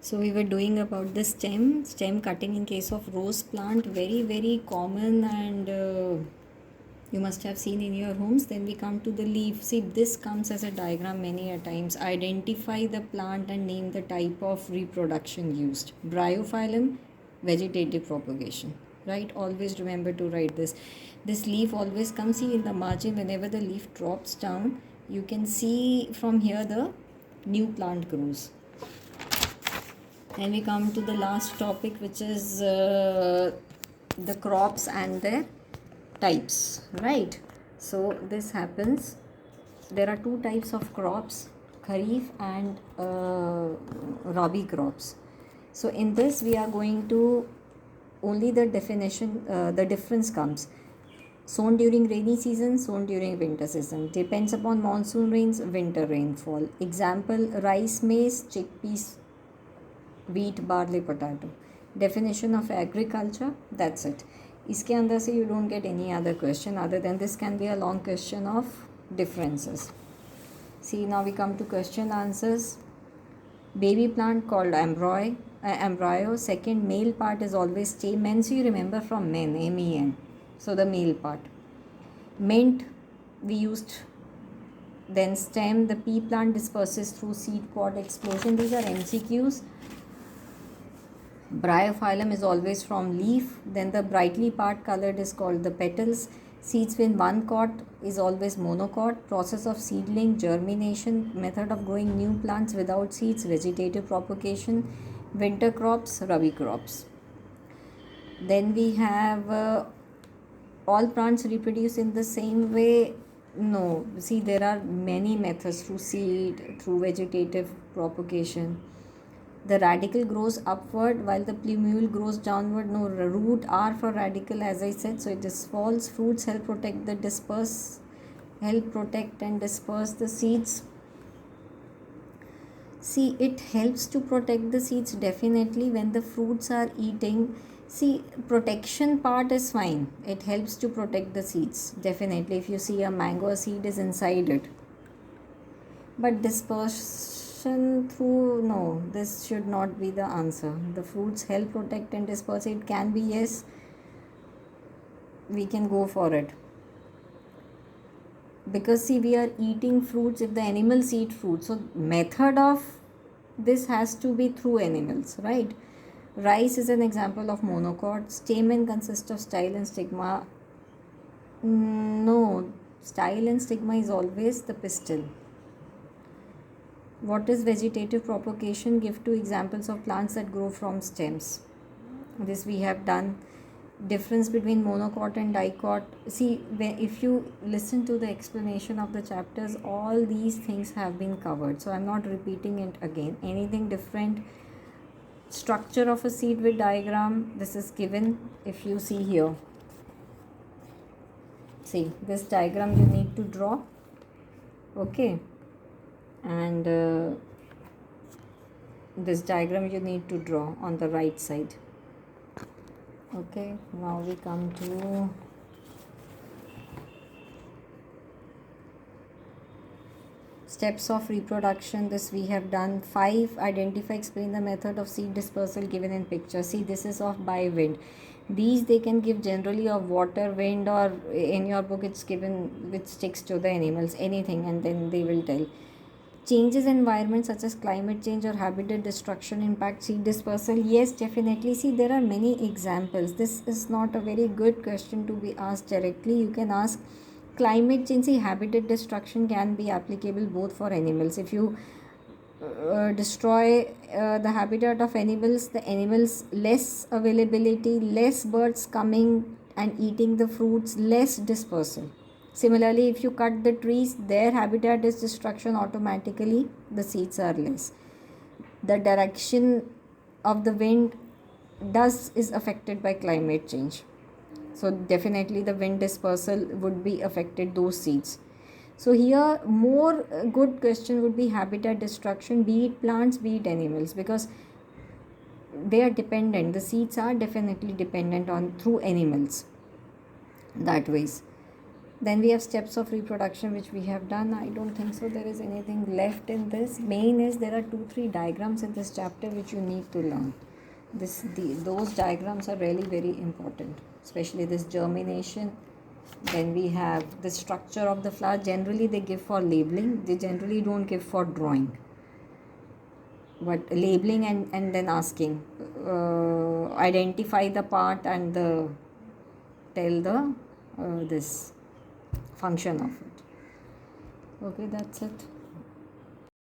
So we were doing about the stem cutting in case of rose plant, very common, and you must have seen in your homes. Then we come to the leaf. See, this comes as a diagram many a times. Identify the plant and name the type of reproduction used. Bryophyllum, vegetative propagation. Right? Always remember to write this. This leaf always comes, see, in the margin. Whenever the leaf drops down, you can see from here the new plant grows. And we come to the last topic, which is the crops and their types, right? So this happens, there are two types of crops, kharif and rabi crops. So in this we are going to only the definition, the difference comes: sown during rainy season, sown during winter season, depends upon monsoon rains, winter rainfall. Example: rice, maize, chickpeas, wheat, barley, potato. Definition of agriculture, that's it. इसके अंदर से you don't get any other question other than this. Can be a long question of differences. See, now we come to question answers. Baby plant called embryo. Second, male part is always stamen. So you remember from men, men. So the male part. Mint, we used. Then stem, the pea plant disperses through seed pod explosion. These are MCQs. Bryophyllum is always from leaf. Then the brightly part colored is called the petals. Seeds with one cot is always monocot. Process of seedling, germination. Method of growing new plants without seeds, vegetative propagation. Winter crops, rabi crops. Then we have all plants reproduce in the same way. No, see, there are many methods: through seed, through vegetative propagation. The radicle grows upward while the plumule grows downward. No, root R for radical, as I said, so it is false. Fruits help protect and disperse the seeds. See, it helps to protect the seeds definitely when the fruits are eating. See, protection part is fine. It helps to protect the seeds definitely. If you see a mango, seed is inside it. But dispersion through, no, this should not be the answer. The fruits help protect and disperse. It can be yes, we can go for it. Because see, we are eating fruits if the animals eat fruit. So method of this has to be through animals, right? Rice is an example of monocot. Stamen consists of style and stigma. No, style and stigma is always the pistil. What is vegetative propagation? Give two examples of plants that grow from stems. This we have done. Difference between monocot and dicot. See, if you listen to the explanation of the chapters, all these things have been covered. So I'm not repeating it again. Anything different? Structure of a seed with diagram. This is given. If you see here. See, this diagram you need to draw. Okay. And this diagram you need to draw on the right side. Okay, now we come to steps of reproduction. This we have done. 5, identify, explain the method of seed dispersal given in picture. See, this is of by wind. These they can give generally of water, wind, or in your book it's given which sticks to the animals, anything, and then they will tell. Changes in environment such as climate change or habitat destruction impact seed dispersal. Yes, definitely. See, there are many examples. This is not a very good question to be asked directly. You can ask climate change. See, habitat destruction can be applicable both for animals. If you destroy the habitat of animals, the animals less availability, less birds coming and eating the fruits, less dispersal. Similarly, if you cut the trees, their habitat is destruction, automatically the seeds are less. The direction of the wind is affected by climate change. So definitely the wind dispersal would be affected those seeds. So here more good question would be habitat destruction, be it plants, be it animals, because they are dependent. The seeds are definitely dependent on through animals that ways. Then we have steps of reproduction, which we have done. I don't think so there is anything left in this. Main is there are 2-3 diagrams in this chapter which you need to learn. Those diagrams are really very important, especially this germination. Then we have the structure of the flower. Generally they give for labeling, they generally don't give for drawing, but labeling and then asking, identify the part and tell the this function of it. Okay, that's it.